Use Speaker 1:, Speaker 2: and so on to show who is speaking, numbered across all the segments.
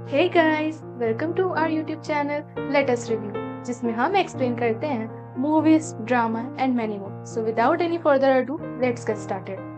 Speaker 1: Hey guys, welcome to our YouTube channel let us review, जिसमें हम explain करते हैं movies, drama and many more. So without any further ado, let's get started.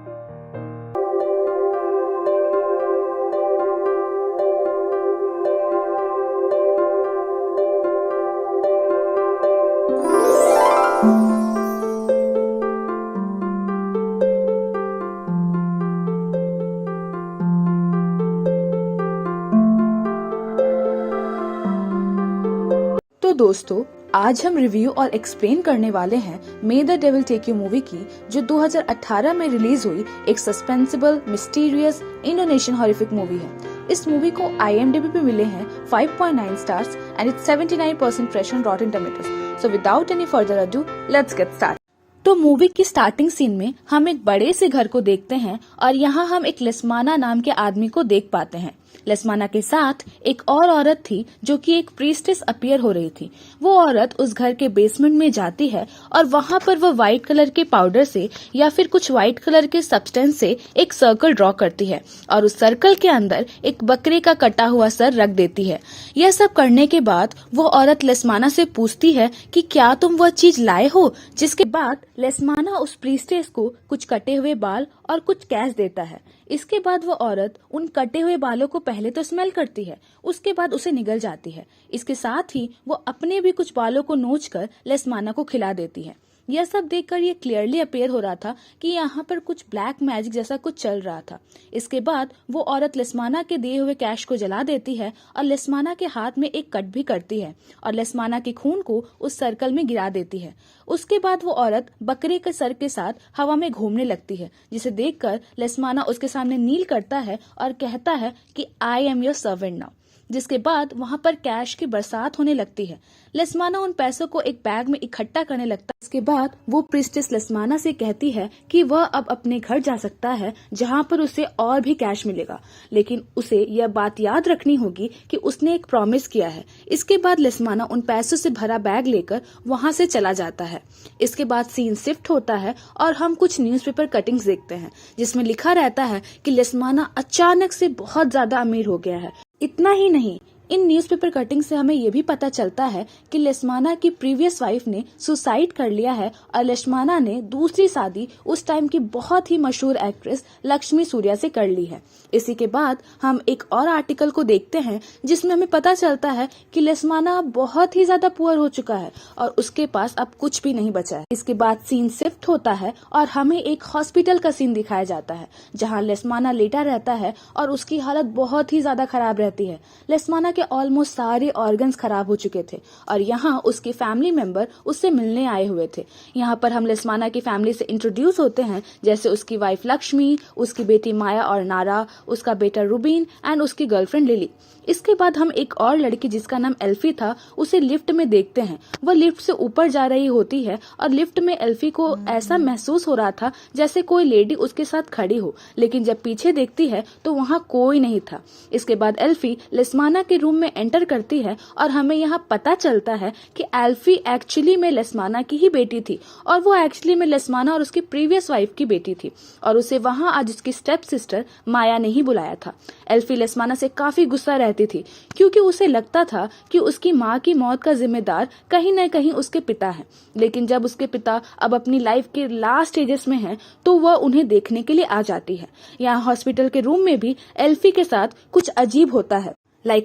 Speaker 2: तो दोस्तों, आज हम रिव्यू और एक्सप्लेन करने वाले हैं May the Devil Take You movie की, जो 2018 में रिलीज हुई एक suspensible, mysterious, Indonesian horrific movie है। इस मूवी को IMDb पे मिले हैं 5.9 stars and it's 79% fresh on Rotten Tomatoes. So without any further ado, let's get start. तो मूवी की स्टार्टिंग सीन में हम एक बड़े से घर को देखते हैं और यहाँ हम एक लेस्माना नाम के आदमी को देख पाते हैं। लेस्माना के साथ एक और औरत थी जो कि एक प्रीस्टेस अपीयर हो रही थी। वो औरत उस घर के बेसमेंट में जाती है और वहाँ पर वो व्हाइट कलर के पाउडर से या फिर कुछ व्हाइट कलर के सब्सटेंस से एक सर्कल ड्रॉ करती है और उस सर्कल के अंदर एक बकरे का कटा हुआ सर रख देती है। यह सब करने के बाद वो औरत लेस्माना से पूछती है कि क्या तुम वह चीज लाए हो, जिसके बाद लेस्माना उस प्रीस्टेस को कुछ कटे हुए बाल और कुछ कैश देता है। इसके बाद वो औरत उन कटे हुए बालों को पहले तो स्मेल करती है, उसके बाद उसे निगल जाती है। इसके साथ ही वो अपने भी कुछ बालों को नोचकर लेस्माना को खिला देती है। यह सब देखकर ये क्लियरली अपीयर हो रहा था कि यहाँ पर कुछ ब्लैक मैजिक जैसा कुछ चल रहा था। इसके बाद वो औरत लेस्माना के दिए हुए कैश को जला देती है और लेस्माना के हाथ में एक कट भी करती है और लेस्माना के खून को उस सर्कल में गिरा देती है। उसके बाद वो औरत बकरे के सर के साथ हवा में घूमने लगती है, जिसे देखकर लेस्माना उसके सामने नील करता है और कहता है कि I am your servant now. जिसके बाद वहाँ पर कैश की बरसात होने लगती है। लेस्माना उन पैसों को एक बैग में इकट्ठा करने लगता है। इसके बाद वो प्रीस्टेस लेस्माना से कहती है कि वह अब अपने घर जा सकता है, जहाँ पर उसे और भी कैश मिलेगा, लेकिन उसे यह बात याद रखनी होगी कि उसने एक प्रॉमिस किया है। इसके बाद लेस्माना उन पैसों से भरा बैग लेकर वहाँ से चला जाता है। इसके बाद सीन शिफ्ट होता है और हम कुछ न्यूज़पेपर कटिंग्स देखते हैं, जिसमें लिखा रहता है कि लेस्माना अचानक से बहुत ज्यादा अमीर हो गया है। इतना ही नहीं, इन न्यूज़पेपर कटिंग से हमें ये भी पता चलता है कि लेस्माना की प्रीवियस वाइफ ने सुसाइड कर लिया है और लेस्माना ने दूसरी शादी उस टाइम की बहुत ही मशहूर एक्ट्रेस लक्ष्मी सूर्या से कर ली है। इसी के बाद हम एक और आर्टिकल को देखते हैं, जिसमें हमें पता चलता है कि लेस्माना बहुत ही ज्यादा पुअर हो चुका है और उसके पास अब कुछ भी नहीं बचा है। इसके बाद सीन शिफ्ट होता है और हमें एक हॉस्पिटल का सीन दिखाया जाता है, जहाँ लेस्माना लेटा रहता है और उसकी हालत बहुत ही ज्यादा खराब रहती है। लेस्माना के ऑलमोस्ट सारे ऑर्गन्स खराब हो चुके थे और यहाँ उसके फैमिली मेंबर उससे मिलने आए हुए थे। यहाँ पर हम लेस्माना की फैमिली से इंट्रोड्यूस होते हैं, जैसे उसकी वाइफ लक्ष्मी, उसकी बेटी माया और नारा, उसका बेटा रुबीन एंड उसकी गर्लफ्रेंड लिली। इसके बाद हम एक और लड़की जिसका नाम एल्फी था, उसे लिफ्ट में देखते हैं। वह लिफ्ट से ऊपर जा रही होती है और लिफ्ट में एल्फी को ऐसा महसूस हो रहा था जैसे कोई लेडी उसके साथ खड़ी हो, लेकिन जब पीछे देखती है तो वहाँ कोई नहीं था। इसके बाद एल्फी लेस्माना के रूम में एंटर करती है और हमें यहाँ पता चलता है कि एल्फी एक्चुअली में लेस्माना की ही बेटी थी और वो एक्चुअली में लेस्माना और उसकी प्रीवियस वाइफ की बेटी थी और उसे वहाँ आज उसकी स्टेप सिस्टर माया ने ही बुलाया था। एल्फी लेस्माना से काफी गुस्सा रहती थी, क्योंकि उसे लगता था कि उसकी माँ की मौत का जिम्मेदार कहीं न कहीं उसके पिता है। लेकिन जब उसके पिता अब अपनी लाइफ के लास्ट स्टेजेस में हैं, तो वह उन्हें देखने के लिए आ जाती है। यहाँ हॉस्पिटल के रूम में भी एल्फी के साथ कुछ अजीब होता है।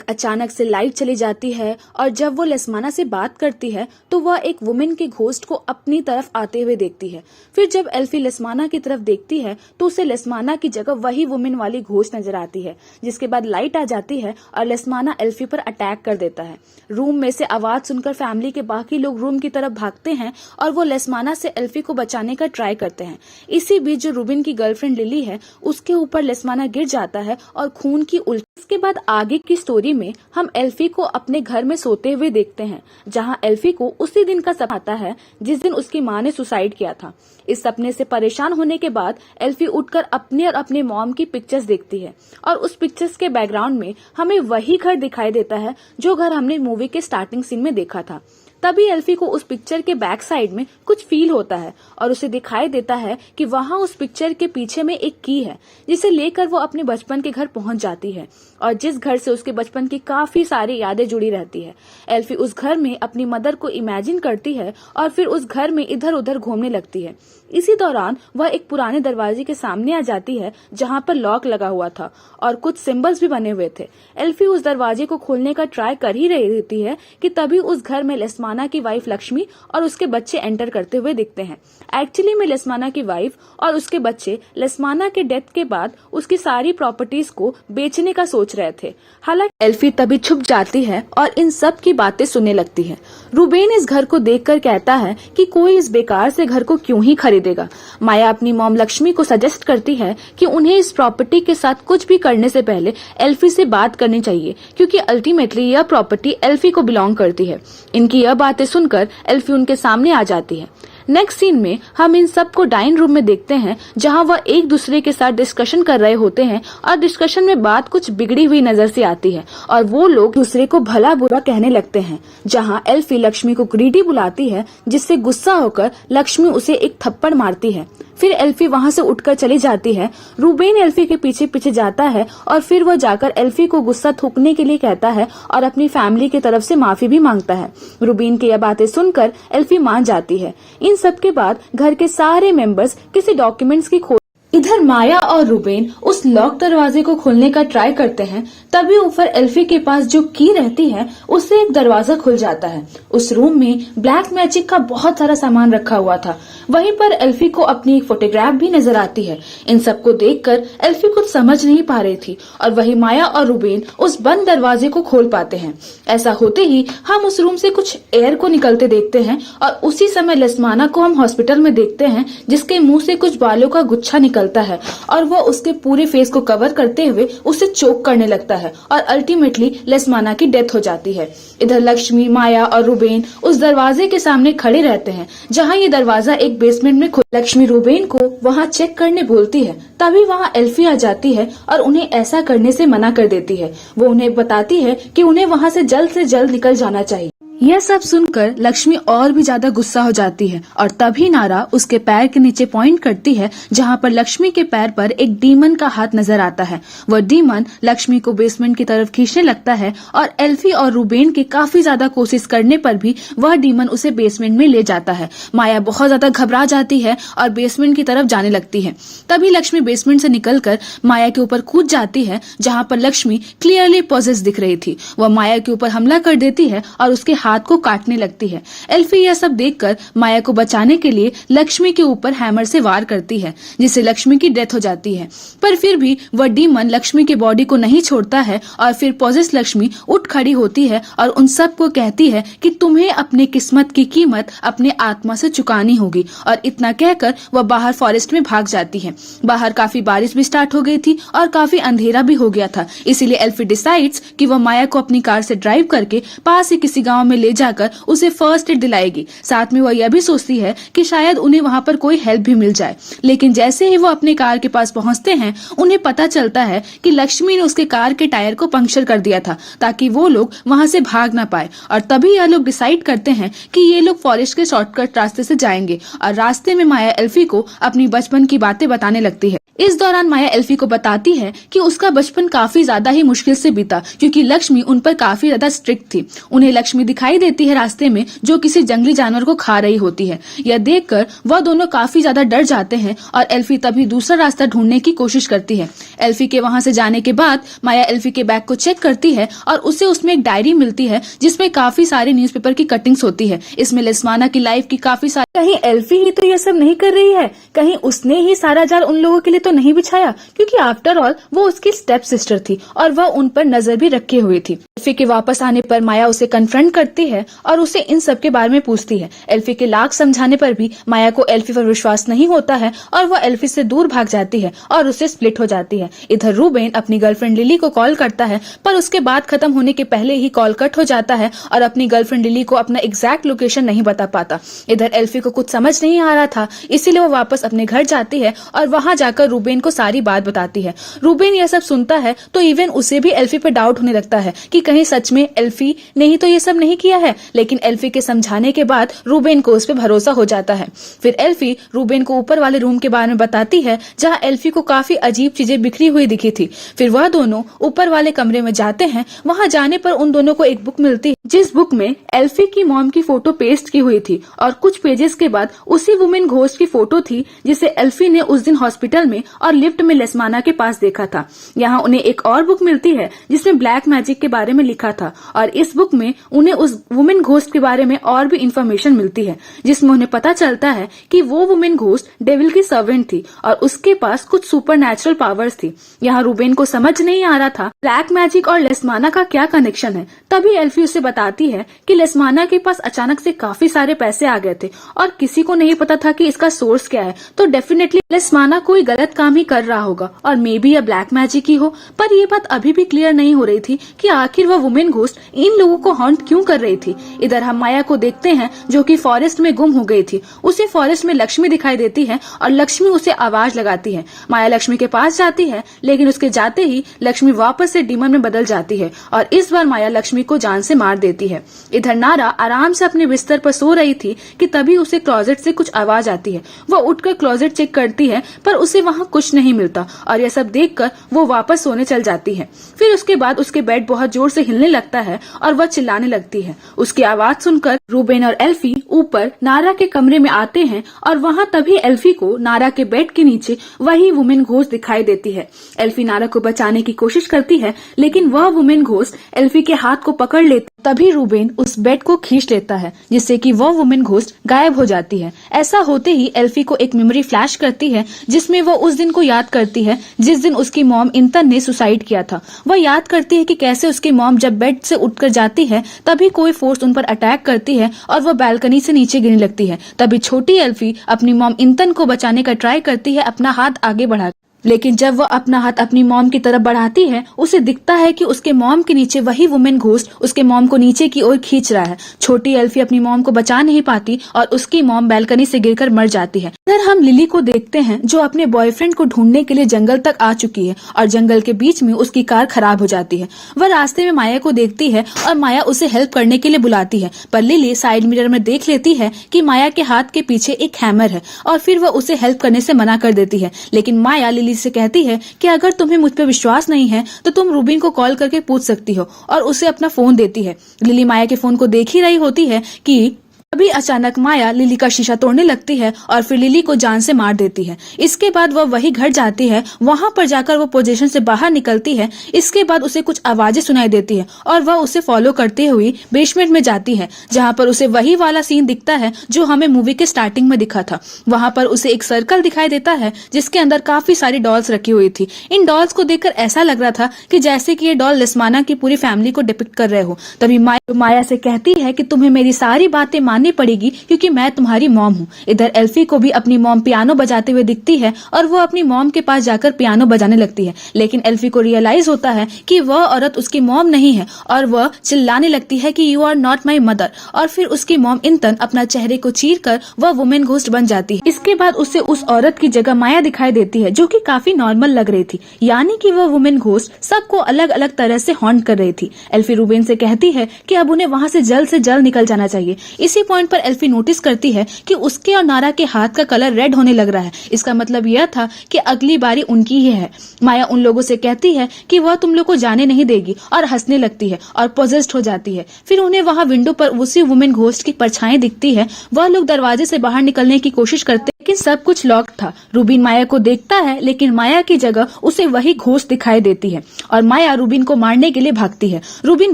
Speaker 2: अचानक से लाइट चली जाती है और जब वो लेस्माना से बात करती है तो वह एक वुमेन के घोस्ट को अपनी तरफ आते हुए देखती है। फिर जब एल्फी लेस्माना की तरफ देखती है तो उसे लेस्माना की जगह वही वुमेन वाली घोस्ट नजर आती है। जिसके बाद लाइट आ जाती है और लेस्माना एल्फी पर अटैक कर देता है। रूम में से आवाज सुनकर फैमिली के बाकी लोग रूम की तरफ भागते हैं और वो लेस्माना से एल्फी को बचाने का ट्राई करते हैं। इसी बीच जो रुबिन की गर्लफ्रेंड लिली है, उसके ऊपर लेस्माना गिर जाता है और खून की उल्टी। इसके बाद आगे की स्टोरी में हम एल्फी को अपने घर में सोते हुए देखते हैं, जहां एल्फी को उसी दिन का सपना आता है जिस दिन उसकी मां ने सुसाइड किया था। इस सपने से परेशान होने के बाद एल्फी उठकर अपने और अपने मॉम की पिक्चर्स देखती है और उस पिक्चर्स के बैकग्राउंड में हमें वही घर दिखाई देता है जो घर हमने मूवी के स्टार्टिंग सीन में देखा था। तभी एल्फी को उस पिक्चर के बैक साइड में कुछ फील होता है और उसे दिखाई देता है कि वहां उस पिक्चर के पीछे में एक की है, जिसे लेकर वो अपने बचपन के घर पहुंच जाती है और जिस घर से उसके बचपन की काफी सारी यादें जुड़ी रहती है। एल्फी उस घर में अपनी मदर को इमेजिन करती है और फिर उस घर में इधर उधर घूमने लगती है। इसी दौरान वह एक पुराने दरवाजे के सामने आ जाती है जहां पर लॉक लगा हुआ था और कुछ सिंबल्स भी बने हुए थे। एल्फी उस दरवाजे को खोलने का ट्राई कर ही रही होती है कि तभी उस घर में लेस्माना की वाइफ लक्ष्मी और उसके बच्चे एंटर करते हुए दिखते हैं। एक्चुअली में लेस्माना की वाइफ और उसके बच्चे लेस्माना के डेथ के बाद उसकी सारी प्रॉपर्टीज को बेचने का सोच रहे थे। हालांकि एल्फी तभी छुप जाती है और इन सब की बातें सुनने लगती है। रूबेन इस घर को देखकर कहता है कि कोई इस बेकार से घर को क्यों ही खरीदेगा। माया अपनी मॉम लक्ष्मी को सजेस्ट करती है कि उन्हें इस प्रॉपर्टी के साथ कुछ भी करने से पहले एल्फी से बात करनी चाहिए, क्योंकि अल्टीमेटली यह प्रॉपर्टी एल्फी को बिलोंग करती है। इनकी यह बातें सुनकर एल्फी उनके सामने आ जाती है। नेक्स्ट सीन में हम इन सबको डाइनिंग रूम में देखते हैं जहां वह एक दूसरे के साथ डिस्कशन कर रहे होते हैं और डिस्कशन में बात कुछ बिगड़ी हुई नजर से आती है और वो लोग दूसरे को भला बुरा कहने लगते हैं। जहां एल्फी लक्ष्मी को ग्रीडी बुलाती है, जिससे गुस्सा होकर लक्ष्मी उसे एक थप्पड़ मारती है। फिर एल्फी वहां से उठकर चली जाती है। रूबेन एल्फी के पीछे पीछे जाता है और फिर वह जाकर एल्फी को गुस्सा थूकने के लिए कहता है और अपनी फैमिली की तरफ से माफी भी मांगता है। रूबेन की यह बातें सुनकर एल्फी मान जाती है। इन सब के बाद घर के सारे मेंबर्स किसी डॉक्यूमेंट्स की खोज। इधर माया और रूबेन उस लॉक दरवाजे को खोलने का ट्राई करते हैं। तभी ऊपर एल्फी के पास जो की रहती है उससे एक दरवाजा खुल जाता है। उस रूम में ब्लैक मैजिक का बहुत सारा सामान रखा हुआ था। वहीं पर एल्फी को अपनी एक फोटोग्राफ भी नजर आती है। इन सबको देखकर एल्फी कुछ समझ नहीं पा रही थी और वही माया और रूबेन उस बंद दरवाजे को खोल पाते हैं। ऐसा होते ही हम उस रूम से कुछ एयर को निकलते देखते हैं और उसी समय लेस्माना को हम हॉस्पिटल में देखते हैं, जिसके मुंह से कुछ बालों का गुच्छा निकलता है और वो उसके पूरे फेस को कवर करते हुए उसे चोक करने लगता है और अल्टीमेटली लेस्माना की डेथ हो जाती है। इधर लक्ष्मी, माया और रूबेन उस दरवाजे के सामने खड़े रहते हैं जहां ये दरवाजा एक बेसमेंट में खुल। लक्ष्मी रूबेन को वहां चेक करने बोलती है। तभी वहां एल्फी आ जाती है और उन्हें ऐसा करने से मना कर देती है। वो उन्हें बताती है कि उन्हें वहां से जल्द निकल जाना चाहिए। यह सब सुनकर लक्ष्मी और भी ज्यादा गुस्सा हो जाती है और तभी नारा उसके पैर के नीचे पॉइंट करती है जहां पर लक्ष्मी के पैर पर एक डीमन का हाथ नजर आता है। वह डीमन लक्ष्मी को बेसमेंट की तरफ खींचने लगता है और एल्फी और रूबेन के काफी ज्यादा कोशिश करने पर भी वह डीमन उसे बेसमेंट में ले जाता है। माया बहुत ज्यादा घबरा जाती है और बेसमेंट की तरफ जाने लगती है। तभी लक्ष्मी बेसमेंट से निकलकर माया के ऊपर कूद जाती है जहाँ पर लक्ष्मी क्लियरली पॉजेस दिख रही थी। वह माया के ऊपर हमला कर देती है और उसके हाथ को काटने लगती है। एल्फी यह सब देखकर माया को बचाने के लिए लक्ष्मी के ऊपर हैमर से वार करती है, जिससे लक्ष्मी की डेथ हो जाती है। पर फिर भी वह डीमन लक्ष्मी की बॉडी को नहीं छोड़ता है और फिर पॉजेस लक्ष्मी उठ खड़ी होती है और उन सब को कहती है कि तुम्हें अपनी किस्मत की कीमत अपने आत्मा से चुकानी होगी। और इतना कहकर वह बाहर फॉरेस्ट में भाग जाती है। बाहर काफी बारिश भी स्टार्ट हो गई थी और काफी अंधेरा भी हो गया था, इसीलिए एल्फी डिसाइड्स कि वह माया को अपनी कार से ड्राइव करके पास ही किसी गांव में ले जाकर उसे फर्स्ट एड दिलाएगी। साथ में वह यह भी सोचती है कि शायद उन्हें वहां पर कोई हेल्प भी मिल जाए। लेकिन जैसे ही वो अपने कार के पास पहुंचते हैं, उन्हें पता चलता है कि लक्ष्मी ने उसके कार के टायर को पंक्चर कर दिया था ताकि वो लोग वहां से भाग ना पाए। और तभी यह लोग डिसाइड करते हैं कि ये लोग फॉरेस्ट के शॉर्टकट रास्ते से जाएंगे और रास्ते में माया एल्फी को अपनी बचपन की बातें बताने लगती है। इस दौरान माया एल्फी को बताती है कि उसका बचपन काफी ज्यादा ही मुश्किल से बीता, क्योंकि लक्ष्मी उन पर काफी ज्यादा स्ट्रिक्ट थी। उन्हें लक्ष्मी दिखाई देती है रास्ते में जो किसी जंगली जानवर को खा रही होती है। यह देखकर वह दोनों काफी ज्यादा डर जाते हैं और एल्फी तभी दूसरा रास्ता ढूंढने की कोशिश करती है। एल्फी के वहां से जाने के बाद माया एल्फी के बैग को चेक करती है और उसे उसमें एक डायरी मिलती है जिसमें काफी सारे न्यूज़पेपर की कटिंग्स होती है। इसमें लेस्माना की लाइफ की काफी सारी। कहीं एल्फी ही तो यह सब नहीं कर रही है, कहीं उसने ही सारा जाल उन लोगों के लिए तो नहीं बिछाया, क्योंकि आफ्टर ऑल वो उसकी स्टेप सिस्टर थी और वह उन पर नजर भी रखे हुई थी। एल्फी के वापस आने पर माया उसे कन्फ्रंट करती है और उसे इन सब के बारे में पूछती है। एल्फी के लाख समझाने पर भी माया को एल्फी पर विश्वास नहीं होता है और वह एल्फी से दूर भाग जाती है और उससे स्प्लिट हो जाती है। इधर रूबेन अपनी गर्लफ्रेंड लिली को कॉल करता है, पर उसके बाद खत्म होने के पहले ही कॉल कट हो जाता है और अपनी गर्लफ्रेंड लिली को अपना एग्जैक्ट लोकेशन नहीं बता पाता। इधर एल्फी को कुछ समझ नहीं आ रहा था, इसीलिए वो वापस अपने घर जाती है और वहां जाकर रूबेन को सारी बात बताती है। रूबेन यह सब सुनता है तो इवन उसे भी एल्फी पर डाउट होने लगता है कि कहीं सच में एल्फी ने ही तो ये सब नहीं किया है, लेकिन एल्फी के समझाने के बाद रूबेन को उस पर भरोसा हो जाता है। फिर एल्फी रूबेन को ऊपर वाले रूम के बारे में बताती है जहाँ एल्फी को काफी अजीब चीजें बिखरी हुई दिखी थी। फिर वह दोनों ऊपर वाले कमरे में जाते हैं। वहाँ जाने पर उन दोनों को एक बुक मिलती है, जिस बुक में एल्फी की मॉम की फोटो पेस्ट की हुई थी और कुछ पेजेस के बाद उसी वुमेन घोस्ट की फोटो थी जिसे एल्फी ने उस दिन हॉस्पिटल में और लिफ्ट में लेस्माना के पास देखा था। यहाँ उन्हें एक और बुक मिलती है जिसमें ब्लैक मैजिक के बारे में लिखा था और इस बुक में उन्हें उस वुमेन घोस्ट के बारे में और भी इंफॉर्मेशन मिलती है, जिसमें उन्हें पता चलता है कि वो वुमेन घोस्ट डेविल की सर्वेंट थी और उसके पास कुछ सुपरनैचुरल पावर्स थी। यहाँ रूबेन को समझ नहीं आ रहा था ब्लैक मैजिक और लेस्माना का क्या कनेक्शन है। तभी एल्फी उसे बताती है कि लेस्माना के पास अचानक से काफी सारे पैसे आ गए थे और किसी को नहीं पता था कि इसका सोर्स क्या है, तो डेफिनेटली लेस्माना कोई गलत काम ही कर रहा होगा और मे बी यह ब्लैक मैजिक ही हो। पर ये बात अभी भी क्लियर नहीं हो रही थी कि आखिर वह वुमेन घोस्ट इन लोगों को हॉन्ट क्यों कर रही थी। इधर हम माया को देखते हैं जो कि फॉरेस्ट में गुम हो गई थी। उसे फॉरेस्ट में लक्ष्मी दिखाई देती है और लक्ष्मी उसे आवाज लगाती है। माया लक्ष्मी के पास जाती है, लेकिन उसके जाते ही लक्ष्मी वापस से डीमन में बदल जाती है और इस बार माया लक्ष्मी को जान से मार देती है। इधर नारा आराम से अपने बिस्तर पर सो रही थी कि तभी उसे क्लोजेट से कुछ आवाज आती है। वह उठकर क्लोजेट चेक करती है पर उसे वहाँ कुछ नहीं मिलता और यह सब देखकर वो वापस सोने चल जाती है। फिर उसके बाद उसके बेड बहुत जोर से हिलने लगता है और वह चिल्लाने लगती है। उसकी आवाज सुनकर रूबेन और एल्फी ऊपर नारा के कमरे में आते हैं और वहाँ तभी एल्फी को नारा के बेड के नीचे वही वुमेन घोस्ट दिखाई देती है। एल्फी नारा को बचाने की कोशिश करती है, लेकिन वह वुमेन घोस्ट एल्फी के हाथ को पकड़ लेती। तभी रूबेन उस बेड को खींच लेता है जिससे कि वह वुमेन घोस्ट गायब हो जाती है। ऐसा होते ही एल्फी को एक मेमोरी फ्लैश करती है जिसमें वह उस दिन को याद करती है जिस दिन उसकी मॉम इंतन ने सुसाइड किया था। वह याद करती है कि कैसे उसकी मॉम जब बेड से उठकर जाती है तभी कोई फोर्स उन पर अटैक करती है और वह बालकनी से नीचे गिरने लगती है। तभी छोटी एल्फी अपनी मॉम इंतन को बचाने का ट्राई करती है अपना हाथ आगे बढ़ा, लेकिन जब वह अपना हाथ अपनी मॉम की तरफ बढ़ाती है उसे दिखता है कि उसके मॉम के नीचे वही वुमेन घोस्ट उसके मॉम को नीचे की ओर खींच रहा है। छोटी एल्फी अपनी मॉम को बचा नहीं पाती और उसकी मॉम बालकनी से गिरकर मर जाती है। इधर हम लिली को देखते हैं जो अपने बॉयफ्रेंड को ढूंढने के लिए जंगल तक आ चुकी है और जंगल के बीच में उसकी कार खराब हो जाती है। वह रास्ते में माया को देखती है और माया उसे हेल्प करने के लिए बुलाती है, पर लिली साइड मिरर में देख लेती है कि माया के हाथ के पीछे एक हैमर है और फिर वह उसे हेल्प करने से मना कर देती है। लेकिन माया लिली से कहती है कि अगर तुम्हें मुझ पर विश्वास नहीं है तो तुम रूबिन को कॉल करके पूछ सकती हो और उसे अपना फोन देती है। लिली माया के फोन को देख ही रही होती है कि अभी अचानक माया लिली का शीशा तोड़ने लगती है और फिर लिली को जान से मार देती है। इसके बाद वह वही घर जाती है। वहां पर जाकर वो पोजीशन से बाहर निकलती है। इसके बाद उसे कुछ आवाजें सुनाई देती है और वह उसे फॉलो करते हुए बेसमेंट में जाती है जहां पर उसे वही वाला सीन दिखता है जो हमें मूवी के स्टार्टिंग में दिखा था। वहां पर उसे एक सर्कल दिखाई देता है जिसके अंदर काफी सारी डॉल्स रखी हुई थी। इन डॉल्स को देखकर ऐसा लग रहा था कि जैसे कि ये डॉल लेस्माना की पूरी फैमिली को डिपिक्ट कर रहे हो। तभी माया से कहती है कि तुम्हें मेरी सारी बातें माननी पड़ेगी क्योंकि मैं तुम्हारी मॉम हूँ। इधर एल्फी को भी अपनी मॉम पियानो बजाते हुए दिखती है और वो अपनी मॉम के पास जाकर पियानो बजाने लगती है, लेकिन एल्फी को रियलाइज होता है कि वह औरत उसकी मॉम नहीं है और वह चिल्लाने लगती है कि you are not my mother और फिर उसकी मॉम इंतन अपना चेहरे को चीर कर वह वुमेन घोस्ट बन जाती है। इसके बाद उसे उस औरत की जगह माया दिखाई देती है जो कि काफी नॉर्मल लग रही थी, यानी कि वह वुमेन घोस्ट सबको अलग अलग तरह से हॉन्ट कर रही थी। एल्फी रूबेन से कहती है कि अब उन्हें वहां से जल्द निकल जाना चाहिए। इसी पॉइंट पर एल्फी नोटिस करती है कि उसके और नारा के हाथ का कलर रेड होने लग रहा है। इसका मतलब यह था कि अगली बारी उनकी ही है। माया उन लोगों से कहती है कि वह तुम लोग को जाने नहीं देगी और हंसने लगती है और पोजेस्ड हो जाती है। फिर उन्हें वहां विंडो पर उसी वुमेन घोस्ट की परछाई दिखती है। वह लोग दरवाजे से बाहर निकलने की कोशिश करते लेकिन सब कुछ लॉक था। रूबिन माया को देखता है लेकिन माया की जगह उसे वही घोस्ट दिखाई देती है और माया रूबिन को मारने के लिए भागती है। रूबिन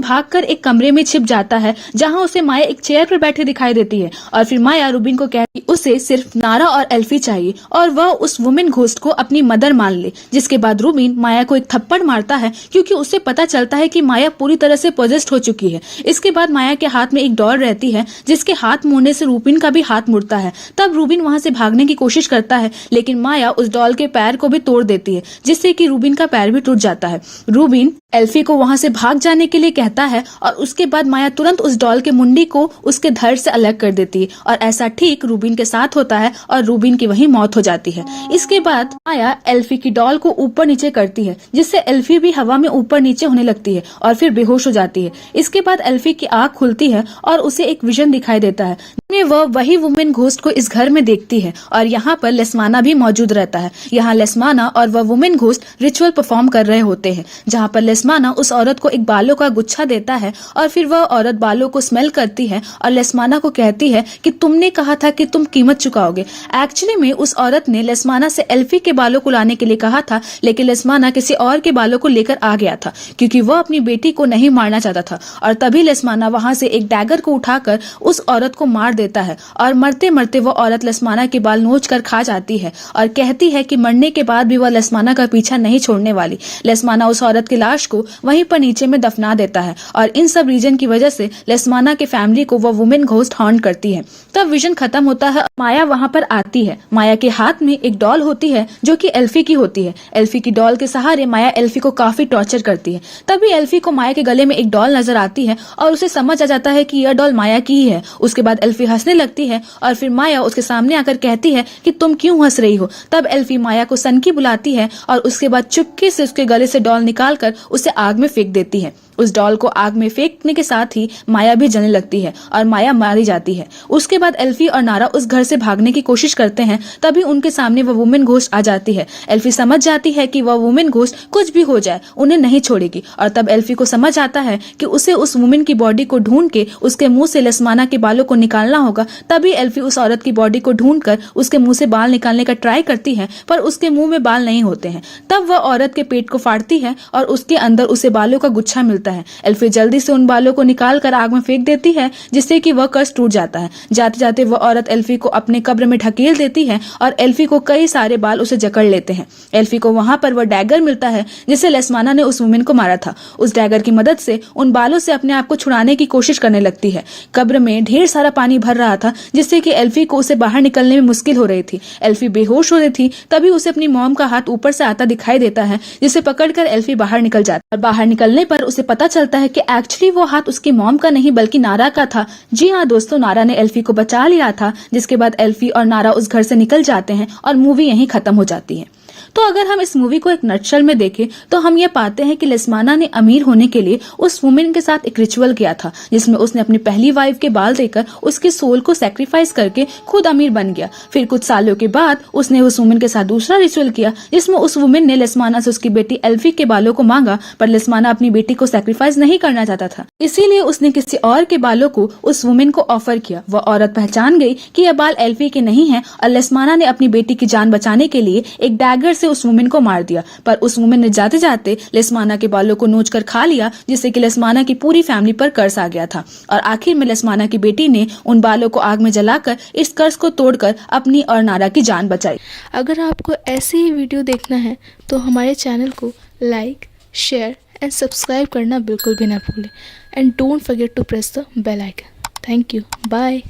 Speaker 2: भागकर एक कमरे में छिप जाता है जहां उसे माया एक चेयर पर बैठे दिखाई देती है और फिर माया रूबिन को कहती उसे सिर्फ नारा और एल्फी चाहिए और वह उस वुमेन घोस्ट को अपनी मदर मान ले। जिसके बाद रूबिन माया को एक थप्पड़ मारता है क्योंकि उसे पता चलता है कि माया पूरी तरह से पोजेस्ड हो चुकी है। इसके बाद माया के हाथ में एक डॉल रहती है जिसके हाथ मुड़ने से रूबिन का भी हाथ मुड़ता है। तब रूबिन वहां से भागने की कोशिश करता है लेकिन माया उस डॉल के पैर को भी तोड़ देती है जिससे कि रूबिन का पैर भी टूट जाता है। रूबिन एल्फी को वहां से भाग जाने के लिए कहता है और उसके बाद माया तुरंत उस डॉल के मुंडी को उसके धड़ से से अलग कर देती है और ऐसा ठीक रूबिन के साथ होता है और रूबिन की वहीं मौत हो जाती है। इसके बाद माया एल्फी की डॉल को ऊपर नीचे करती है जिससे एल्फी भी हवा में ऊपर नीचे होने लगती है और फिर बेहोश हो जाती है। इसके बाद एल्फी की आंख खुलती है और उसे एक विजन दिखाई देता है जिसमें वह वही वुमेन घोस्ट को इस घर में देखती है और यहाँ पर लेस्माना भी मौजूद रहता है। यहाँ लेस्माना और वह वुमेन घोस्ट रिचुअल परफॉर्म कर रहे होते हैं जहाँ पर लेस्माना उस औरत को एक बालों का गुच्छा देता है और फिर वह औरत बालों को स्मेल करती है और लेस्माना को कहती है कि तुमने कहा था कि तुम कीमत चुकाओगे। एक्चुअली में उस औरत ने लेस्माना से एल्फी के बालों को लाने के लिए कहा था, लेकिन लेस्माना किसी और के बालों को लेकर आ गया था क्योंकि वह अपनी बेटी को नहीं मारना चाहता था। और तभी लेस्माना वहां से एक डैगर को उठाकर उस औरत को मार देता है और मरते मरते वो औरत लेस्माना के बाल नोच कर खा जाती है और कहती है कि मरने के बाद भी वह लेस्माना का पीछा नहीं छोड़ने वाली। लेस्माना उस औरत की लाश को वहीं पर नीचे में दफना देता है और इन सब रीजन की वजह से लेस्माना के फैमिली को वह वुमेन घोस्ट हॉन्ट करती है। तब विजन खत्म होता है। माया वहां पर आती है। माया के हाथ में एक डॉल होती है जो कि एल्फी की होती है। एल्फी की डॉल के सहारे माया एल्फी को काफी टॉर्चर करती है। तभी एल्फी को माया के गले में एक डॉल नजर आती है और उसे समझ आ जाता है कि यह डॉल माया की ही है। उसके बाद एल्फी हंसने लगती है और फिर माया उसके सामने आकर कहती है कि तुम क्यों हंस रही हो। तब एल्फी माया को सनकी बुलाती है और उसके बाद चुपके से उसके गले से डॉल निकालकर उसे आग में फेंक देती है। उस डॉल को आग में फेंकने के साथ ही माया भी जलने लगती है और माया मारी जाती है। उसके बाद एल्फी और नारा उस घर से भागने की कोशिश करते हैं। तभी उनके सामने वह वुमेन घोस्ट आ जाती है। एल्फी समझ जाती है कि वह वुमेन घोस्ट कुछ भी हो जाए उन्हें नहीं छोड़ेगी और तब एल्फी को समझ आता है कि उसे उस वुमेन की बॉडी को ढूंढ के उसके मुंह से लेस्माना के बालों को निकालना होगा। तभी एल्फी उस औरत की बॉडी को ढूंढकर उसके मुंह से बाल निकालने का ट्राई करती है पर उसके मुंह में बाल नहीं होते हैं। तब वह औरत के पेट को फाड़ती है और उसके अंदर उसे बालों का गुच्छा मिलता है। एल्फी जल्दी से उन बालों को निकालकर आग में फेंक देती है जिससे कि वह कर्स टूट जाता है। जाते जाते वह औरत एल्फी को अपने कब्र में ढकेल देती है और एल्फी को कई सारे बाल उसे जकड़ लेते हैं। एल्फी को वहां पर वह डैगर मिलता है जिसे लेस्माना ने उस वुमेन को मारा था। उस डैगर की मदद से उन बालों से अपने आप को छुड़ाने की कोशिश करने लगती है। कब्र में ढेर सारा पानी भर रहा था जिससे कि एल्फी को उसे बाहर निकलने में मुश्किल हो रही थी। एल्फी बेहोश हो रही थी। तभी उसे अपनी मॉम का हाथ ऊपर से आता दिखाई देता है जिसे पकड़कर एल्फी बाहर निकल जाती है। और बाहर निकलने पर उसे पता चलता है कि एक्चुअली वो हाथ उसकी मॉम का नहीं बल्कि नारा का था। जी हाँ दोस्तों, नारा ने एल्फी को बचा लिया था। जिसके बाद एल्फी और नारा उस घर से निकल जाते हैं और मूवी यहीं खत्म हो जाती है। तो अगर हम इस मूवी को एक नटशल में देखें तो हम ये पाते हैं कि लेस्माना ने अमीर होने के लिए उस वुमेन के साथ एक रिचुअल किया था जिसमें उसने अपनी पहली वाइफ के बाल देकर उसके सोल को सैक्रिफाइस करके खुद अमीर बन गया। फिर कुछ सालों के बाद उसने उस वुमेन के साथ दूसरा रिचुअल किया जिसमें उस वुमेन ने लेस्माना से उसकी बेटी एल्फी के बालों को मांगा पर लेस्माना अपनी बेटी को सैक्रिफाइस नहीं करना चाहता था, इसीलिए उसने किसी और के बालों को उस वुमेन को ऑफर किया। वह औरत पहचान गई कि यह बाल एल्फी के नहीं है और लेस्माना ने अपनी बेटी की जान बचाने के लिए एक डैगर से उस वुमेन को मार दिया। पर उस वुमेन ने जाते जाते लेस्माना के बालों को नोचकर खा लिया जिससे कि लेस्माना की पूरी फैमिली पर कर्ज आ गया था। और आखिर में लेस्माना की बेटी ने उन बालों को आग में जलाकर इस कर्ज को तोड़कर अपनी और नारा की जान बचाई।
Speaker 1: अगर आपको ऐसे ही वीडियो देखना है तो हमारे चैनल को लाइक, शेयर एंड सब्सक्राइब करना बिल्कुल भी ना भूलें। And don't forget to press the bell icon. Thank you. Bye.